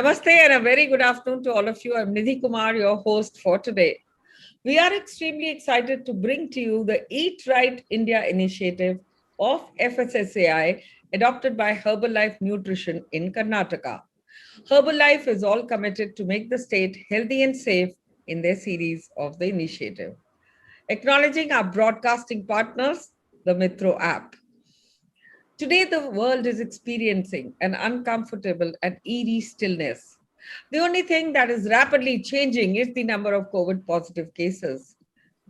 Namaste and a very good afternoon to all of you. I'm Nidhi Kumar, your host for today. We are extremely excited to bring to you the Eat Right India initiative of FSSAI, adopted by Herbalife Nutrition in Karnataka. Herbalife is all committed to make the state healthy and safe in their series of the initiative. Acknowledging our broadcasting partners, the Mitro app. Today, the world is experiencing an uncomfortable and eerie stillness. The only thing that is rapidly changing is the number of COVID positive cases.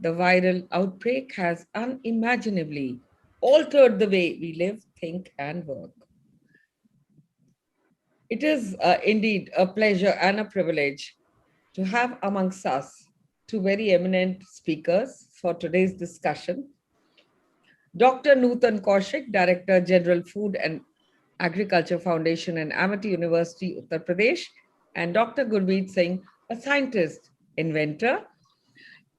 The viral outbreak has unimaginably altered the way we live, think, and work. It is indeed a pleasure and a privilege to have amongst us two very eminent speakers for today's discussion. Dr. Nutan Kaushik, Director General Food and Agriculture Foundation and Amity University, Uttar Pradesh, and Dr. Gurmeet Singh, a scientist, inventor,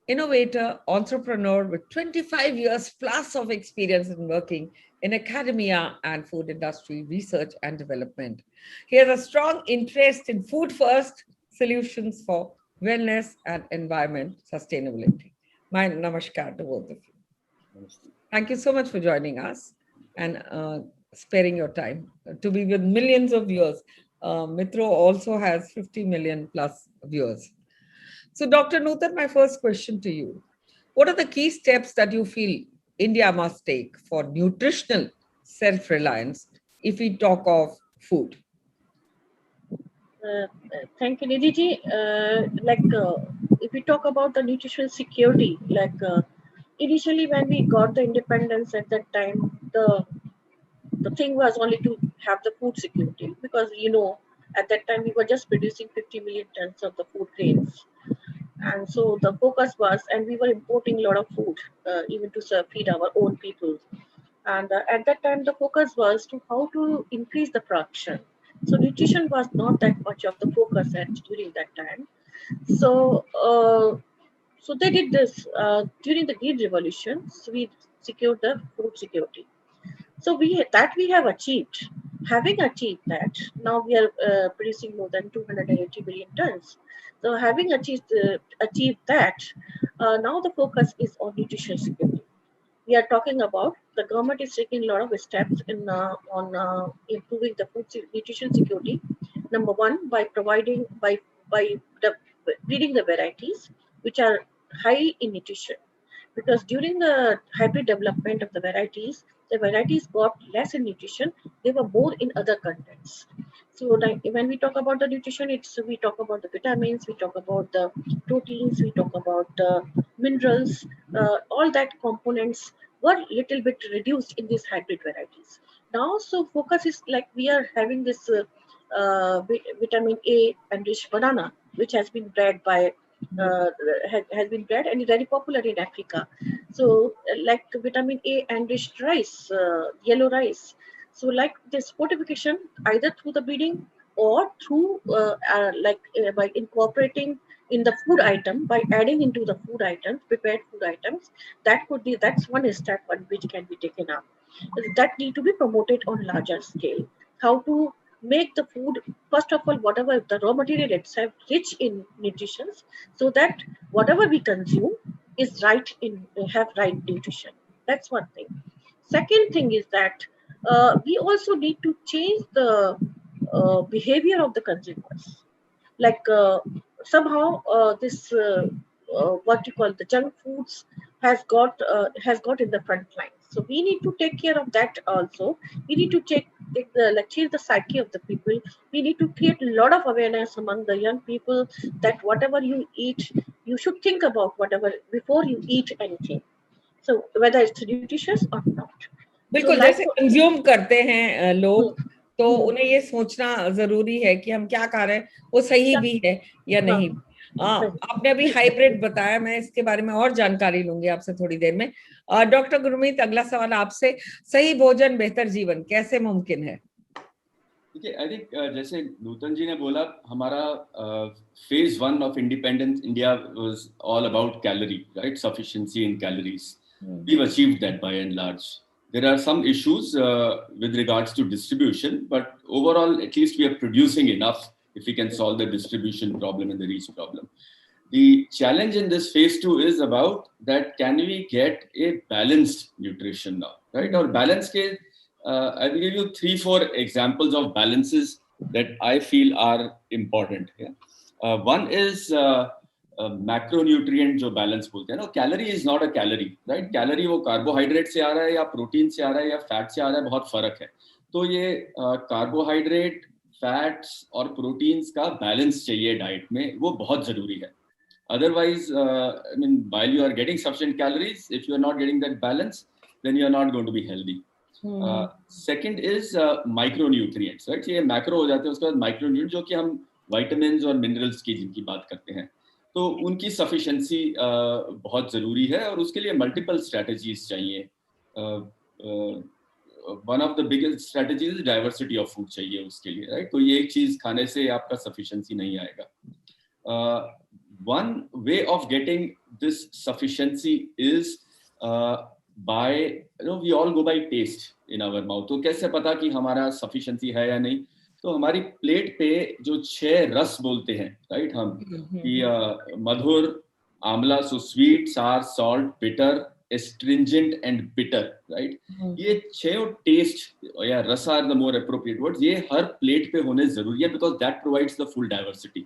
innovator, entrepreneur with 25 years plus of experience in working in academia and food industry research and development. He has a strong interest in food first solutions for wellness and environment sustainability. My namaskar to both of you. Thank you so much for joining us and sparing your time to be with millions of viewers. Mitro also has 50 million plus viewers. So, Dr. Nutan, my first question to you. What are the key steps that you feel India must take for nutritional self-reliance if we talk of food? Thank you, Nidhi ji. If we talk about the nutritional security, initially when we got the independence at that time, the thing was only to have the food security because at that time we were just producing 50 million tons of the food grains, and so the focus was, and we were importing a lot of food even to feed our own people. And at that time, the focus was to how to increase the production. So nutrition was not that much of the focus during that time. So, so they did this during the Green Revolution. So we secured the food security. So we have achieved. Having achieved that, now we are producing more than 280 billion tons. So having achieved that, now the focus is on nutrition security. We are talking about the government is taking a lot of steps in on improving the nutrition security. Number one, by providing by the breeding the varieties which are high in nutrition, because during the hybrid development of the varieties got less in nutrition, they were more in other contents. So like when we talk about the nutrition, we talk about the vitamins, we talk about the proteins, we talk about minerals, all that components were little bit reduced in these hybrid varieties. Now, so focus is like we are having this vitamin A enriched banana, which has been bred by has been bred and is very popular in Africa. So, like vitamin A enriched rice, yellow rice. So, like this fortification, either through the breeding or through by incorporating in the food item, by adding into the food items, prepared food items, that's one step one which can be taken up. That need to be promoted on larger scale. How to make the food, first of all, whatever the raw material itself rich in nutrition, so that whatever we consume is have right nutrition. That's one thing. Second thing is that we also need to change the behavior of the consumers. Like somehow this what you call the junk foods has got in the front line. So we need to take care of that also. We need to change the psyche of the people. We need to create a lot of awareness among the young people that whatever you eat, you should think about whatever before you eat anything. So whether it's nutritious or not. So बिल्कुल, जैसे consume करते हैं लोग, तो उन्हें ये सोचना जरूरी है कि हम क्या खा रहे हैं वो सही भी है या नहीं. आपने अभी हाइब्रिड बताया, मैं इसके बारे में और जानकारी लूंगी आपसे थोड़ी देर में. डॉक्टर गुरमीत, अगला सवाल आपसे. सही भोजन बेहतर जीवन कैसे मुमकिन है? देखिए, आई थिंक जैसे नूतन जी ने बोला, हमारा phase 1 of independence India was all about calorie, right, sufficiency in calories. We have achieved that by and large. There are some issues with regards to distribution, but overall, at least we are producing enough if we can solve the distribution problem and the reach problem. The challenge in this phase 2 is about that, can we get a balanced nutrition now, right? Or balance ke, I will give you 3-4 examples of balances that I feel are important. Yeah? One is macronutrient जो balance बोलते हैं ना, calorie is not a calorie, right? Calorie वो carbohydrate से आ रहा है या protein से आ रहा है या fat से आ रहा है, बहुत फर्क है. तो ये carbohydrate, fats और proteins का balance चाहिए diet में, वो बहुत जरूरी है. Otherwise, I mean, while you are getting sufficient calories, if you are not getting that balance, then you are not going to be healthy. Second is micronutrients, right? ये macro हो जाते हैं, उसके बाद micronutrients जो कि हम vitamins और minerals की जिनकी बात करते हैं, तो उनकी sufficiency बहुत ज़रूरी है और उसके लिए multiple strategies चाहिए. One of the biggest strategies is diversity of food चाहिए उसके लिए, right? तो ये एक चीज़ खाने से आपका sufficiency नहीं आएगा. One way of getting this sufficiency is by, we all go by taste in our mouth. तो कैसे पता कि हमारा sufficiency है या नहीं? तो हमारी प्लेट पे जो 6 रस बोलते हैं, राइट, हम कि मधुर, आंवला, so sweet, sour, salt, bitter, astringent and bitter, right? ये 6 टेस्ट या रस are the more appropriate words. ये हर प्लेट पे होने जरूरी है because that provides the full diversity,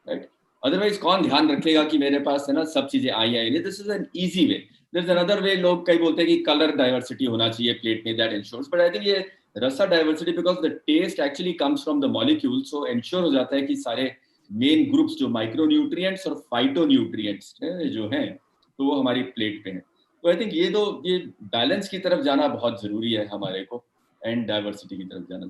right? Otherwise कौन ध्यान रखेगा कि मेरे पास है ना सब चीजें आई हैं नहीं? This is an easy way. There's another way. लोग कई बोलते हैं कि कलर डाइवर्सिटी होना चाहिए प्लेट में, that ensures. But I think ये रसा diversity because the taste actually comes from the molecule, so ensure हो जाता है कि सारे मेन ग्रुप्स जो माइक्रोन्यूट्रिएंट्स और फाइटोन्यूट्रिएंट्स जो हैं तो वो हमारी प्लेट पे हैं. तो आई थिंक ये बैलेंस की तरफ जाना बहुत जरूरी है हमारे को, एंड डाइवर्सिटी की तरफ जाना.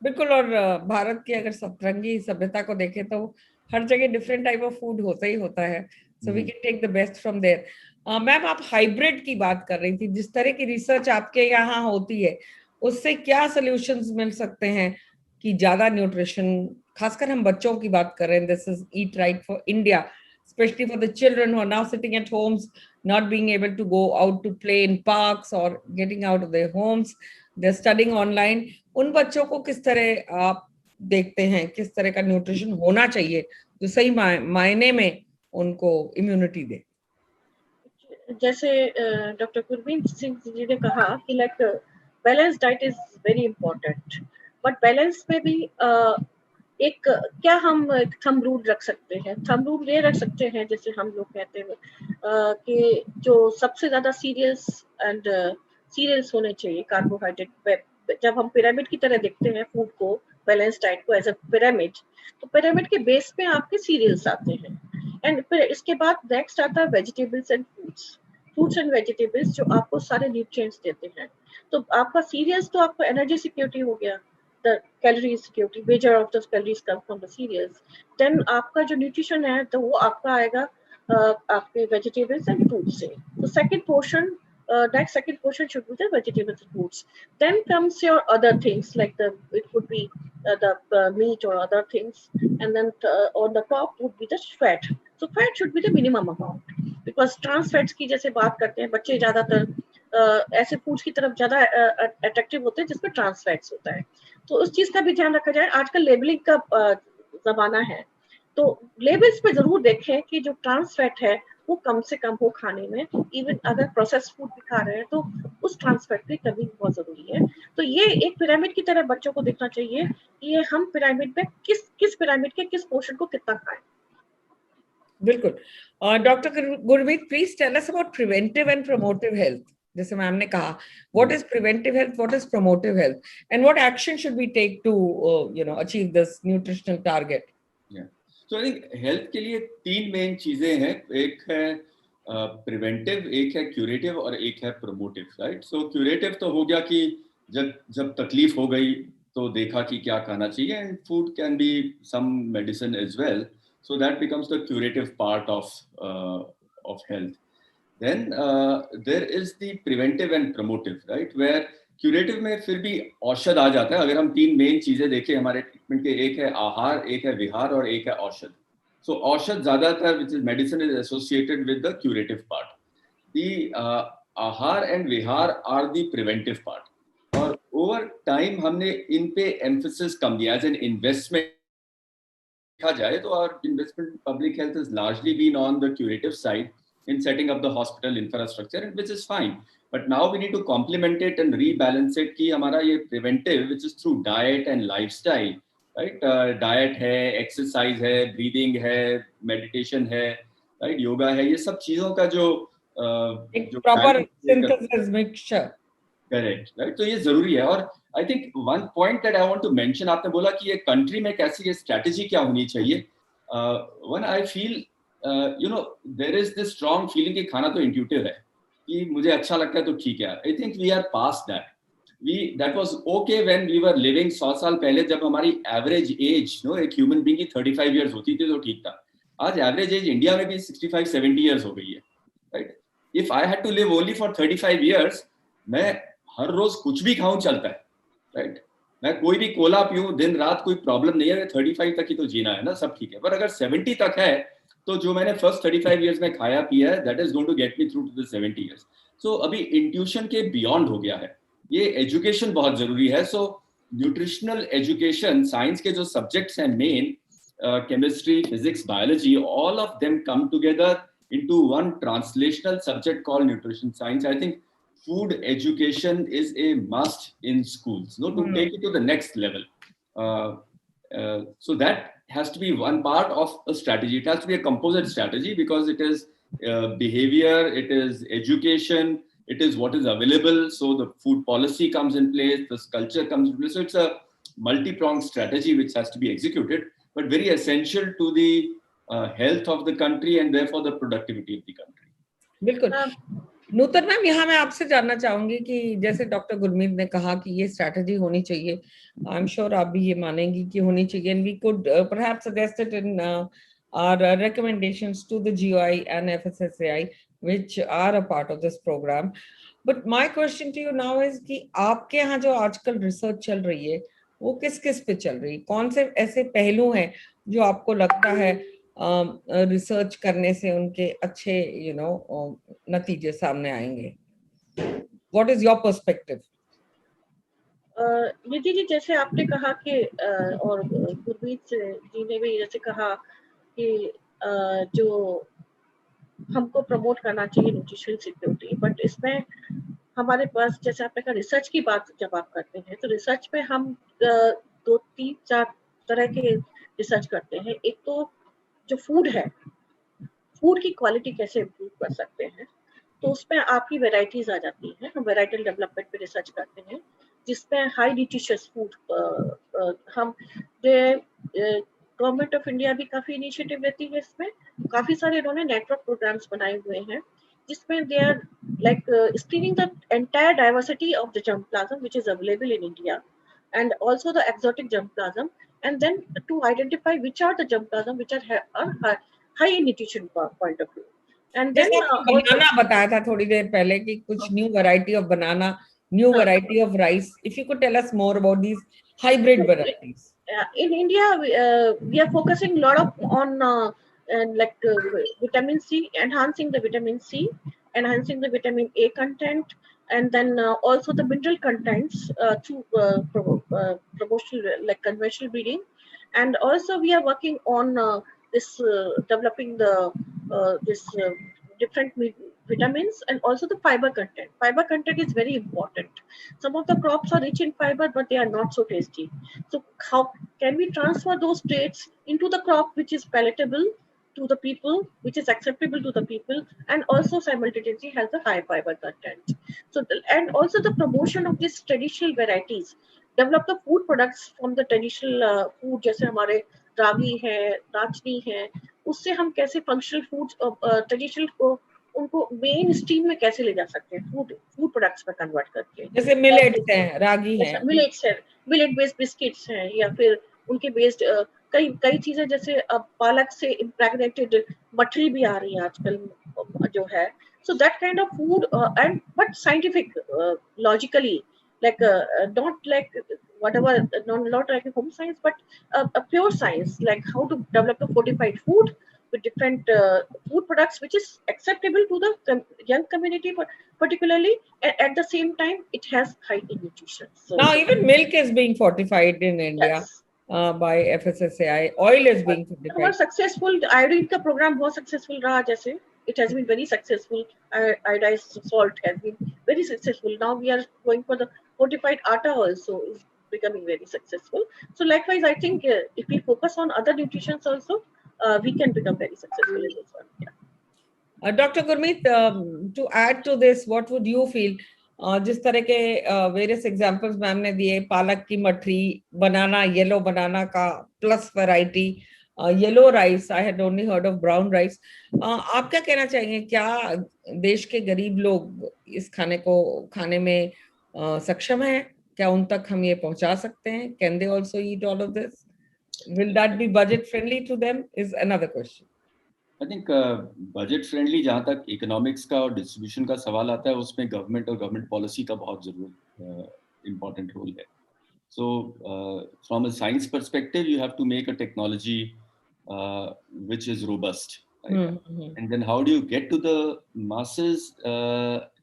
बिल्कुल. और भारत की अगर सतरंगी सभ्यता को देखें तो हर जगह डिफरेंट टाइप ऑफ फूड होता ही होता है. So we can take the best from there. Ma'am, आप हाइब्रिड की बात कर रही थी. जिस तरह की रिसर्च आपके यहाँ होती है उससे क्या सॉल्यूशंस मिल सकते हैं कि ज्यादा न्यूट्रिशन, खासकर हम बच्चों की बात कर रहे हैं. This is eat right for India, especially for the children who are now sitting at homes, not being able to go out to play in parks or getting out of their homes. They're studying online. उन बच्चों को किस तरह आप देखते हैं, किस तरह का न्यूट्रिशन होना चाहिए जो सही मायने में उनको इम्यूनिटी दे? जैसे डॉक्टर गुरमीत सिंह जी ने कहा कि like balance diet is very important, but balance में भी एक क्या हम थंब रूल रख सकते हैं. थंब रूल ये रख सकते हैं, जैसे हम लोग कहते हैं कि जो सबसे ज्यादा सीरियल्स होने चाहिए, कार्बोहाइड्रेट. जब हम पिरामिड की तरह देखते हैं फूड को, बैलेंस डाइट को एज अ पिरामिड, तो पिरामिड के बेस पे आपके सीरियल्स आते हैं. एंड फिर इसके बाद नेक्स्ट आता है vegetables and fruits and vegetables, जो आपको सारे न्यूट्रिएंट्स देते हैं. तो आपका सीरियल्स तो आपको एनर्जी सिक्योरिटी हो गया, the calorie security, major of the calories come from the cereals. Then आपका जो nutrition है तो वो आपका आएगा आपके vegetables and fruits से. The second portion, that second portion should be the vegetables and fruits. Then comes your other things like it could be the meat or other things, and then on the top would be the fat. So fat should be the minimum amount, because trans fats की जैसे बात करते हैं बच्चे ज्यादातर ऐसे foods की तरफ ज्यादा अट्रैक्टिव होते हैं जिसमें ट्रांस फैट्स होता है. तो उस चीज का भी ध्यान रखा जाए. आजकल लेबलिंग का जमाना है, तो लेबल्स पे जरूर देखें कि जो ट्रांस फैट है वो कम से कम हो खाने में. इवन अगर प्रोसेस फूड भी खा रहे हैं तो उस ट्रांस फैट की कमी बहुत जरूरी है. तो ये एक पिरामिड की तरह बच्चों को देखना चाहिए कि ये हम पिरामिड पे किस पिरामिड के किस पोर्शन को कितना खाएं. बिल्कुल. Doctor Gurmeet, please tell us about preventive and promotive health. जैसे मैम ने कहा, what is preventive health, what is promotive health, and what action should we take to achieve this nutritional target? Yeah, so I think health के लिए 3 main चीजें हैं. एक है preventive, एक है क्यूरेटिव और एक है प्रोमोटिव, राइट. सो क्यूरेटिव तो हो गया कि जब तकलीफ हो गई तो देखा कि क्या खाना चाहिए, and food can be some medicine as well, so that becomes the curative part of health. Then there is the preventive and promotive, right, where curative में फिर भी औषध आ जाता है. अगर हम 3 मेन चीजें देखें हमारे ट्रीटमेंट के, एक है आहार, एक है विहार और एक है औषध. So औषध ज्यादातर which is medicine is associated with the curative part. The आहार and Vihar are the preventive part. और over time हमने इन पे emphasis कम दिया as an investment देखा जाए तो our investment in public health has largely been on the curative side in setting up the hospital infrastructure, and which is fine. But now we need to complement it and rebalance it कि हमारा ये preventive, which is through diet and lifestyle, right? Diet है, exercise है, breathing है, meditation है, right? Yoga है, ये सब चीजों का जो एक जो प्रॉपर balance create कर- सिंथेसिस मिक्सचर. करेक्ट राइट, तो ये जरूरी है. और I think one point that I want to mention, आपने बोला कि ये कंट्री में कैसी स्ट्रेटजी क्या होनी चाहिए. One I feel you know there is this strong feeling कि खाना तो इंट्यूटिव है, कि मुझे अच्छा लगता है तो ठीक है. I think we are past that. That was okay when we were living 100 साल पहले, जब हमारी एवरेज एज एक ह्यूमन बीइंग की 35 इयर्स होती थी तो ठीक था. आज एवरेज एज इंडिया में भी 65-70 इयर्स हो गई है, right. If I had to live only for 35 years, मैं हर रोज कुछ भी खाऊं चलता है, राइट. मैं कोई भी कोला पीऊं दिन रात, कोई प्रॉब्लम नहीं है. 35 तक ही तो जीना है ना, सब ठीक है. पर अगर 70 तक है तो जो मैंने फर्स्ट 35 इयर्स में खाया पिया है, that is going to get me through to the 70 years. So अभी इंट्यूशन के बियॉन्ड हो गया है. ये एजुकेशन बहुत जरूरी है. सो न्यूट्रिशनल एजुकेशन, साइंस के जो सब्जेक्ट्स हैं main, chemistry, physics, biology, all of them come together into one translational subject called nutrition science. I think food education is a must in schools, to take it to the next level. So that has to be one part of a strategy. It has to be a composite strategy, because it is behavior, it is education, it is what is available. So the food policy comes in place, this culture comes in place. So it's a multi-pronged strategy which has to be executed, but very essential to the health of the country and therefore the productivity of the country. बिल्कुल. नूतन ma'am, यहाँ मैं आपसे जानना चाहूंगी कि जैसे doctor Gurmeet ने कहा कि ये स्ट्रैटेजी होनी चाहिए, आई एम श्योर आप भी ये मानेंगी कि होनी चाहिए, and we could perhaps suggest it in our recommendations to the GOI and FSSAI which are a part of this program. But my question to you now is कि आपके यहाँ जो आजकल रिसर्च चल रही है वो किस किस पे चल रही है? कौन से ऐसे पहलू हैं जो आपको लगता है रिसर्च करने से उनके अच्छे नतीजे सामने आएंगे? What is your perspective? Nidhi ji, जैसे आपने कहा कि और गुरमीत जी ने भी जैसे कहा कि जो हमको प्रमोट करना चाहिए न्यूट्रिशनल सिक्योरिटी, बट इसमें हमारे पास, जैसे आपने कहा रिसर्च की बात जब आप करते हैं, तो रिसर्च में हम 2-3-4 तरह के रिसर्च करते हैं. एक तो जो फूड है, फूड की क्वालिटी कैसे इम्प्रूव कर सकते हैं, तो उसमें आपकी वेराइटीज आ जाती हैं. हम वेराइटल डेवलपमेंट पे रिसर्च करते हैं, जिसमें हाई न्यूट्रिशियस फूड हम गवर्नमेंट ऑफ इंडिया भी काफी इनिशिएटिव लेती है. इसमें काफी सारे इन्होंने नेटवर्क प्रोग्राम्स बनाए हुए हैं, जिसमें they are like screening the entire diversity of the germplasm which is available in India, and also the exotic germplasm, and then to identify which are the germplasm which are high in nutrition point of view. And then banana बताया था थोड़ी देर पहले कि कुछ new variety of banana, new variety of rice. If you could tell us more about these hybrid varieties. In India, we are focusing a lot on vitamin C, enhancing the vitamin C, enhancing the vitamin A content, and then also the mineral contents through promotional like conventional breeding. And also we are working on this developing the different vitamins, and also the fiber content. Fiber content is very important. Some of the crops are rich in fiber, but they are not so tasty. So how can we transfer those traits into the crop which is palatable to the people, which is acceptable to the people, and also simultaneously has a high fiber content. So and also the promotion of these traditional varieties, develop the food products from the traditional food, जैसे हमारे रागी है, राजनी है, उससे हम कैसे functional food traditional को उनको main stream में कैसे ले जा सकते हैं, फूड प्रोडक्ट्स में कन्वर्ट करके. जैसे मिलेट्स हैं, रागी है, मिलेट्स है, मिलेट बेस्ड बिस्किट्स हैं, या फिर उनके बेस्ड कई चीजें, जैसे पालक से इम्प्रेग्नेटेड मठरी भी आ रही है आजकल जो है. So that kind of food and but scientific, logically, like not like whatever, not like a home science, but a pure science, like how to develop a fortified food with different food products which is acceptable to the young community, but particularly at the same time it has high in nutrition. So now even milk is being fortified in India. yes. by FSSAI. Oil is being हमारा certified. Successful iodine का programme बहुत successful रहा, जैसे it has been very successful. Iodized salt has been very successful. Now we are going for the fortified atta also is becoming very successful. So likewise, I think if we focus on other nutrition also, we can become very successful in this one. Yeah. Dr. Gurmeet, to add to this, what would you feel? जिस तरह के various examples ma'am ने दिए, पालक की मठरी, बनाना, yellow बनाना का plus variety, yellow rice, I had only heard of brown rice. आप क्या कहना चाहेंगे, क्या देश के गरीब लोग इस खाने को खाने में सक्षम हैं? क्या उन तक हम ये पहुंचा सकते हैं? Can they also eat all of this? Will that be budget friendly to them is another question. I think budget friendly, जहाँ तक इकोनॉमिक्स का और डिस्ट्रीब्यूशन का सवाल आता है, उसमें गवर्नमेंट और गवर्नमेंट पॉलिसी का बहुत जरूर इम्पोर्टेंट रोल है. So from a science perspective, you have to make a technology which is robust, right? And then how do you get to the masses?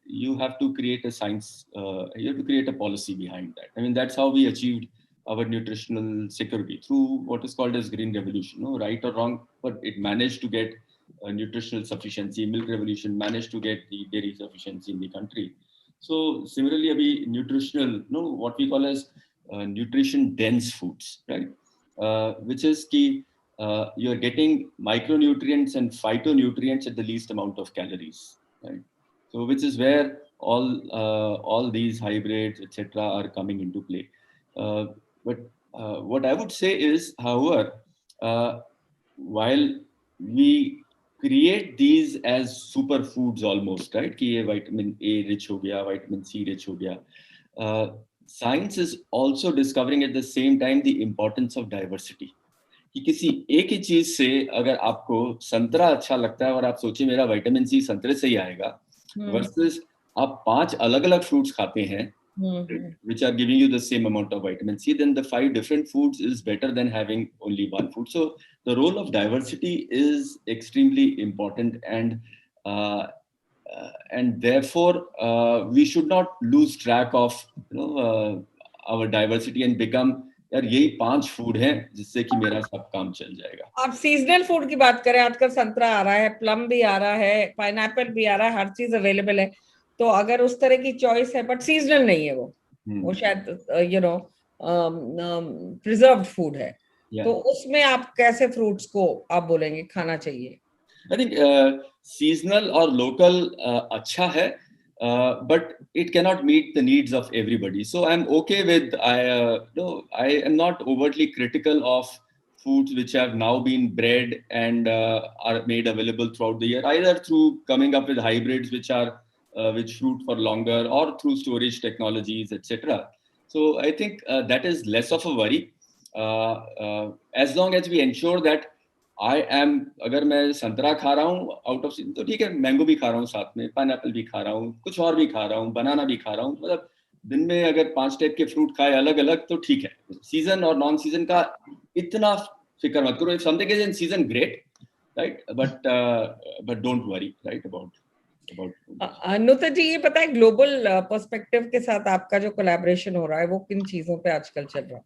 You have to create a science, you have to create a policy behind that. I mean, that's how we achieved our nutritional security through what is called as green revolution. No, right or wrong, but it managed to get nutritional sufficiency. Milk revolution managed to get the dairy sufficiency in the country. So similarly, abhi nutritional, no, what we call as nutrition dense foods, right? Which is key. You're getting micronutrients and phytonutrients at the least amount of calories, right? So which is where all these hybrids, etc., are coming into play. But what I would say is, however, while we create these as superfoods almost, right? कि ये vitamin A rich हो गया, vitamin C rich हो गया. Science is also discovering at the same time the importance of diversity. कि किसी एक ही चीज से अगर आपको संतरा अच्छा लगता है और आप सोचिए मेरा विटामिन सी संतरे से ही आएगा, वर्सेस आप 5 अलग-अलग फ्रूट्स खाते हैं which are giving you the same amount of vitamin C, then the 5 different foods is better than having only one food. So the role of diversity is extremely important, and therefore we should not lose track of our diversity and become यार यही 5 food हैं जिससे कि मेरा सब काम चल जाएगा. आप सीजनल फूड की बात करें, आजकल संतरा आ रहा है, प्लम भी आ रहा है, पाइनएप्पल भी आ रहा है, हर चीज अवेलेबल है. तो अगर उस तरह की चॉइस है, बट सीजनल नहीं है, वो शायद प्रिजर्व्ड फूड है. तो उसमें आप कैसे फ्रूट्स को आप बोलेंगे खाना चाहिए? आई थिंक सीजनल और लोकल अच्छा है, but it cannot meet the needs of everybody. So I'm okay with, I am not overtly critical of foods which have now been bred and are made available throughout the year, either through coming up with hybrids which fruit for longer, or through storage technologies, etc. So I think that is less of a worry, as long as we ensure that अगर मैं संतरा खा रहा हूँ out off season तो ठीक है, mango भी खा रहा हूँ, साथ में पाइनएप्पल भी खा रहा हूँ, कुछ और भी खा रहा हूँ, बनाना भी खा रहा हूँ. मतलब दिन में अगर 5 टाइप के फ्रूट खाए अलग अलग तो ठीक है. सीजन और नॉन सीजन का इतना फिक्र मत करो. If something is in season, great, right, but don't worry, right, about. Nutan ji, ये पता है ग्लोबल पर्सपेक्टिव के साथ आपका जो कोलैबोरेशन हो रहा है वो किन चीजों पे आजकल चल रहा है?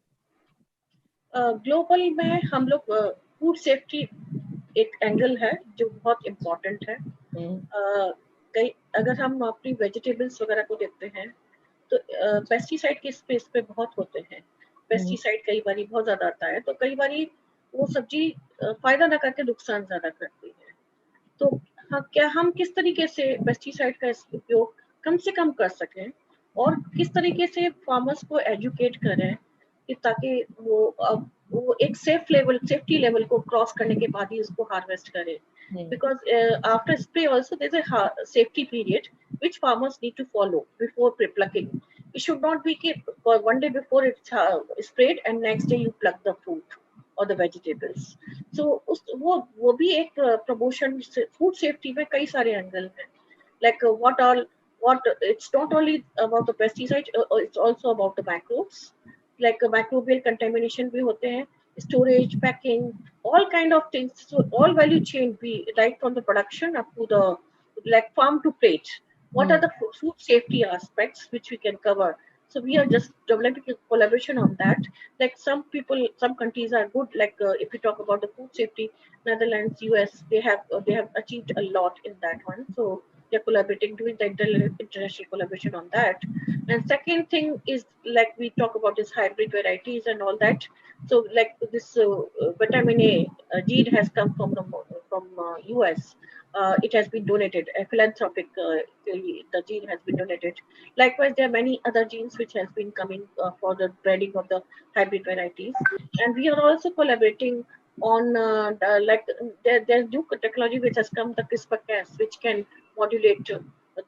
ग्लोबल में हम लोग फूड सेफ्टी एक एंगल है जो बहुत इम्पोर्टेंट है. कई अगर हम अपनी वेजिटेबल्स वगैरह को देखते हैं तो पेस्टिसाइड के स्पेस पे बहुत होते हैं. पेस्टिसाइड कई बार बहुत ज्यादा आता है, तो कई बार वो सब्जी फायदा ना करके नुकसान ज्यादा करती है. तो क्या हम किस तरीके से पेस्टिसाइड का उपयोग कम से कम कर सकें और किस तरीके से फार्मर्स को एजुकेट करें कि ताकि वो एक सेफ्टी लेवल को क्रॉस करने के बाद ही उसको हार्वेस्ट करें. Because after spray also there is a safety period which farmers need to follow before plucking. It should not be for one day before it's sprayed and next day you pluck the fruit or the vegetables. So वो भी एक promotion food safety में कई सारे angle हैं. Like what it's not only about the pesticide, it's also about the microbes. Like microbial contamination भी होते हैं, storage, packing, all kind of things. So all value chain be right from the production up to the like farm to plate. What are the food safety aspects which we can cover So we are just developing a collaboration on that. Like some people, some countries are good. Like if we talk about the food safety, Netherlands, US, they have achieved a lot in that one. So they're collaborating, doing the international collaboration on that. And second thing is like we talk about this hybrid varieties and all that. So like this vitamin A gene has come from US. It has been donated. A philanthropic, the gene has been donated. Likewise, there are many other genes which has been coming for the breeding of the hybrid varieties, and we are also collaborating on there's new technology which has come, the CRISPR-Cas, which can modulate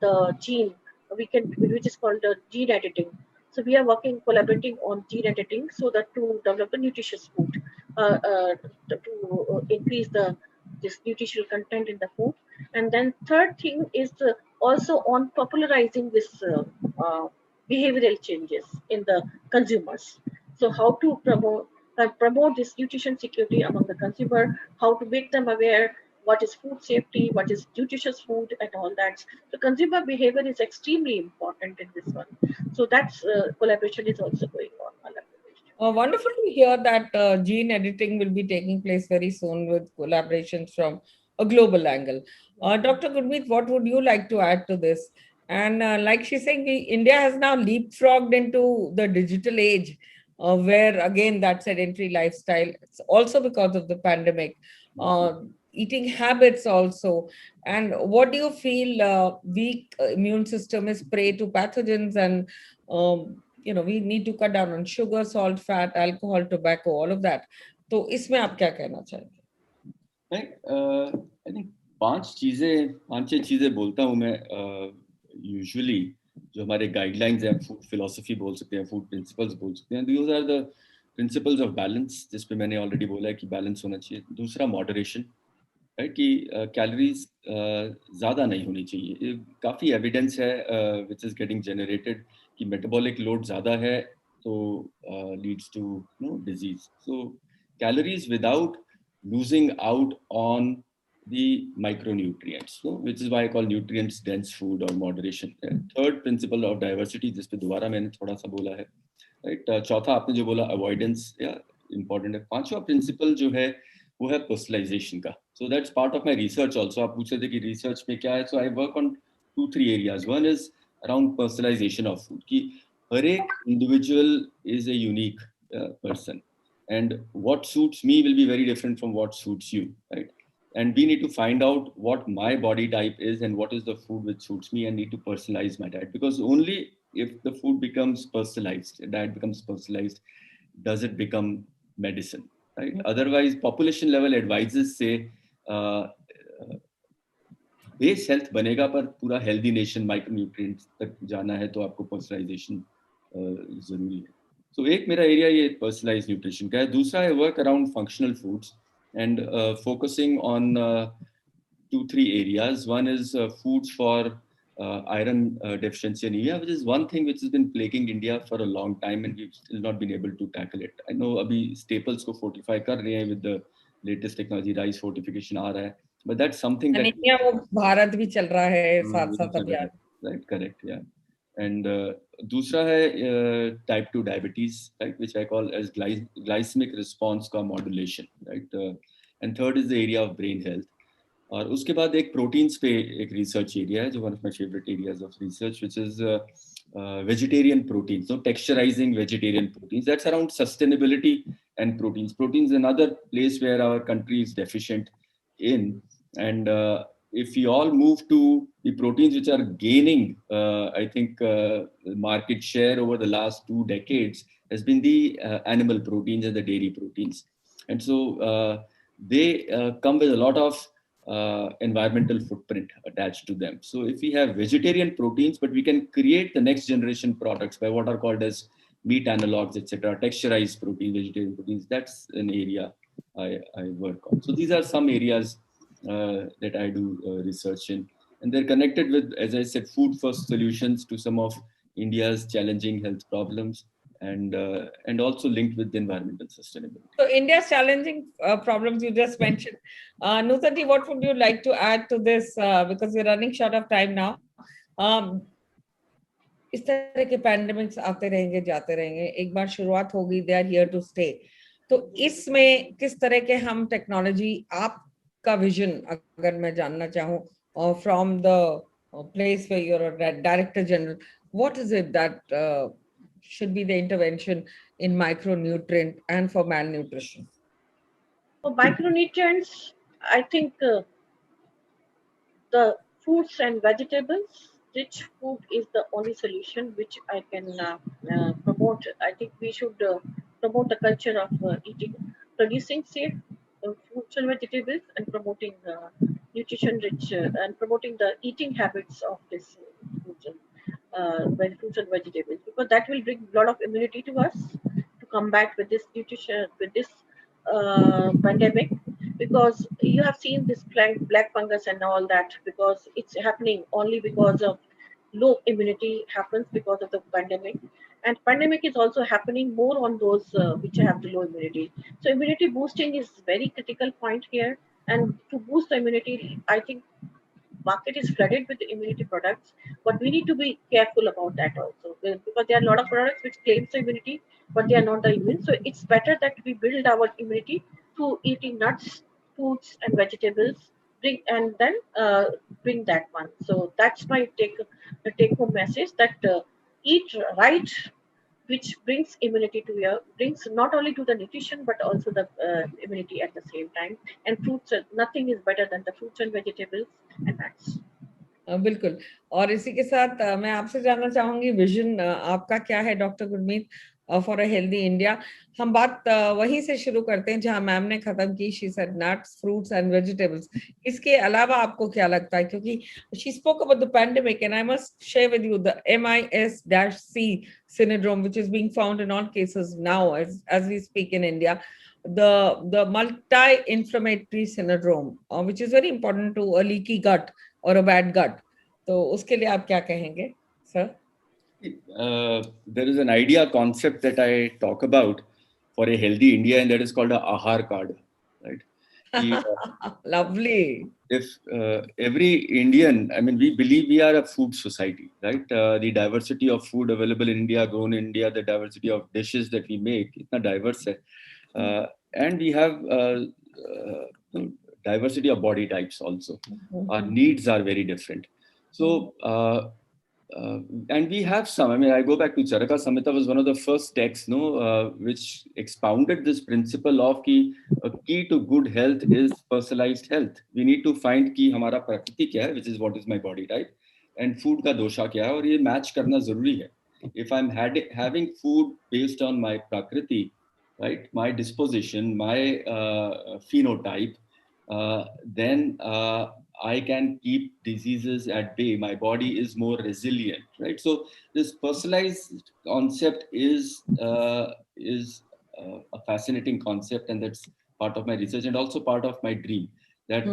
the gene. We can, which is called gene editing. So we are working, collaborating on gene editing, so that to develop a nutritious food, to increase the this nutritional content in the food. And then third thing is also on popularizing this behavioral changes in the consumers. So how to promote this nutrition security among the consumer, how to make them aware what is food safety, what is nutritious food, and all that. So consumer behavior is extremely important in this one. So that's collaboration is also going on. Wonderful to hear that gene editing will be taking place very soon with collaborations from a global angle. Dr. Gurmeet, what would you like to add to this? And like she's saying, India has now leapfrogged into the digital age, where again that sedentary lifestyle, it's also because of the pandemic, eating habits also. And what do you feel weak immune system is prey to pathogens and we need to cut down on sugar, salt, fat, alcohol, tobacco, all of that. तो इसमें आप क्या कहना चाहेंगे? I think पांच छह चीजें बोलता हूँ मैं यूजुअली जो हमारे गाइडलाइंस हैं, फूड फिलोसफी बोल सकते हैं, फूड प्रिंसिपल्स बोल सकते हैं. Those are the principles of balance, जिस पे मैंने ऑलरेडी बोला है कि बैलेंस होना चाहिए. दूसरा मॉडरेशन, राइट, कि कैलोरीज ज़्यादा नहीं होनी चाहिए. काफ़ी एविडेंस है विच इज़ गेटिंग जनरेटेड कि मेटाबॉलिक लोड ज़्यादा है तो leads to disease. So calories without losing out on the micronutrients, which is why I call nutrients dense food or moderation. Third principle of diversity, जिस पे दोबारा मैंने थोड़ा सा बोला है, right? चौथा आपने जो बोला अवॉइडेंस, इम्पोर्टेंट है. पांचवा प्रिंसिपल जो है वो है पर्सनलाइजेशन का. So that's part of my research also. आप पूछ रहे थे कि रिसर्च में क्या है. So I work on 2-3 areas. One is around personalisation of food, कि हर एक individual is a unique person, and what suits me will be very different from what suits you, right? And we need to find out what my body type is and what is the food which suits me, and need to personalize my diet, because only if the food becomes personalized, diet becomes personalized, does it become medicine, right? Otherwise population level advices say base health बनेगा, पर पूरा healthy nation micronutrients तक जाना है तो आपको personalisation जरूरी है. सो एक मेरा एरिया ये पर्सनलाइज न्यूट्रिशन का है. दूसरा है work around functional foods and focusing on 2-3 areas. One is foods for iron deficiency anemia, which is one thing which has been plaguing India for a long time, and we've still not been able to tackle it. I know अभी staples को fortify कर रहे हैं with the latest technology, rice fortification आ रहा है, but that's something that anaemia वो भारत भी चल रहा है साथ साथ अभियान. right, correct, yeah. And दूसरा है type 2 diabetes, right, which I call as glycemic response का modulation, right. And third is the area of brain health. और उसके बाद एक प्रोटीन्स पे एक रिसर्च एरिया है जो one of my favourite areas of research, which is vegetarian proteins, so texturizing vegetarian proteins. That's around sustainability and proteins. Proteins is another place where our country is deficient in, and if we all move to the proteins which are gaining, I think market share over the last 2 decades has been the animal proteins and the dairy proteins, and so they come with a lot of environmental footprint attached to them. So if we have vegetarian proteins, but we can create the next generation products by what are called as meat analogs, etc., texturized protein, vegetarian proteins, that's an area I work on. So these are some areas that I do research in, and they're connected with, as I said, food first solutions to some of India's challenging health problems, and also linked with the environmental sustainability. So India's challenging problems you just mentioned. Nutan, what would you like to add to this? Because we're running short of time now. इस तरह के pandemics आते रहेंगे, जाते रहेंगे, एक बार शुरुआत होगी, they are here to stay. तो इसमें किस तरह के हम टेक्नोलॉजी, आपका विजन अगर मैं जानना चाहूँ, from the place where you're a director general, what is it that should be the intervention in micronutrient and for malnutrition? For micronutrients, I think the fruits and vegetables, rich food is the only solution which I can promote. I think we should promote the culture of eating, producing safe fruits and vegetables, and promoting nutrition rich and promoting the eating habits of this fruits and fruits and vegetables, because that will bring a lot of immunity to us to combat with this nutrition, with this pandemic. Because you have seen this black fungus and all that, because it's happening only because of low immunity happens because of the pandemic. And pandemic is also happening more on those which have the low immunity. So immunity boosting is very critical point here. And to boost the immunity, I think market is flooded with immunity products, but we need to be careful about that also, because there are a lot of products which claims the immunity, but they are not the immune. So it's better that we build our immunity through eating nuts, fruits, and vegetables. Bring and then bring that one. So that's my take home message, that eat right, which brings immunity to your, brings not only to the nutrition but also the immunity at the same time. And fruits, nothing is better than the fruits and vegetables and nuts. बिल्कुल। और इसी के साथ मैं आपसे जानना चाहूंगी, vision आपका क्या है doctor Gurmeet, for a healthy India? हम बात वहीं से शुरू करते हैं जहां मैम ने खत्म की। She said nuts, fruits and vegetables. इसके अलावा आपको क्या लगता है? क्योंकि she spoke about the pandemic and I must share with you the MIS-C syndrome, which is being found in all cases now as we speak in India. The multi-inflammatory syndrome, which is very important to a leaky gut और a bad gut. तो उसके लिए आप क्या कहेंगे sir? There is an idea concept that I talk about for a healthy India, and that is called a Ahar card, right? Lovely. If every Indian, I mean, we believe we are a food society, right? The diversity of food available in India, grown in India, the diversity of dishes that we make, itna diverse hai. And we have diversity of body types also. Our needs are very different. So, and we have some, I mean, I go back to Charaka Samhita was one of the first texts, which expounded this principle of a key to good health is personalized health. We need to find ki hamara prakriti kya hai, which is what is my body type, and food ka dosha kya hai, aur ye match karna zaruri hai. If I'm having food based on my prakriti, right, my disposition, my phenotype, then I can keep diseases at bay. My body is more resilient, right? So this personalized concept is a fascinating concept, and that's part of my research and also part of my dream. That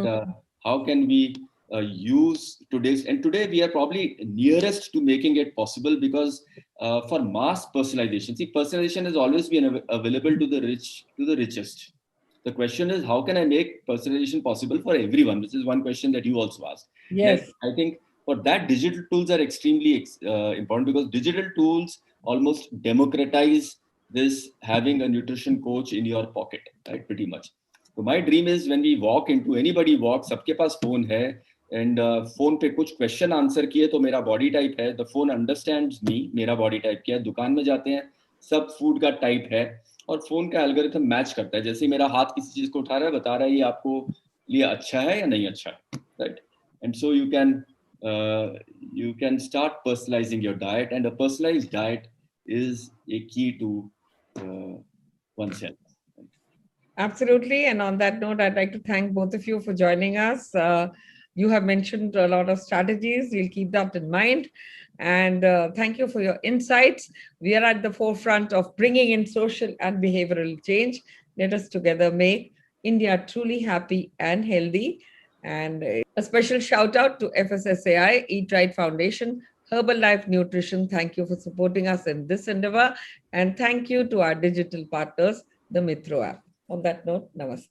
how can we use today we are probably nearest to making it possible, because for mass personalization, see, personalization has always been available to the richest. The question is, how can I make personalization possible for everyone? Which is one question that you also asked. Yes. And I think for that, digital tools are extremely important, because digital tools almost democratize this having a nutrition coach in your pocket, right? Pretty much. So my dream is when we walk into, anybody walks, सबके पास phone है, and phone पे कुछ question answer किए तो मेरा body type है, the phone understands me, मेरा body type क्या है, दुकान में जाते हैं, सब food का type है, और फोन का एल्गोरिथम मैच करता है। जैसे मेरा हाथ किसी चीज को उठा रहा है, बता रहा है ये आपको लिए अच्छा है या नहीं अच्छा है, right? And so you can start personalizing your diet, and a personalized diet is a key to oneself. Absolutely. And on that note, I'd like to thank both of you for joining us. You have mentioned a lot of strategies. We'll keep that in mind. And thank you for your insights. We are at the forefront of bringing in social and behavioral change. Let us together make India truly happy and healthy. And a special shout out to FSSAI, Eat Right Foundation, Herbalife Nutrition. Thank you for supporting us in this endeavor. And thank you to our digital partners, the Mitro app. On that note, namaste.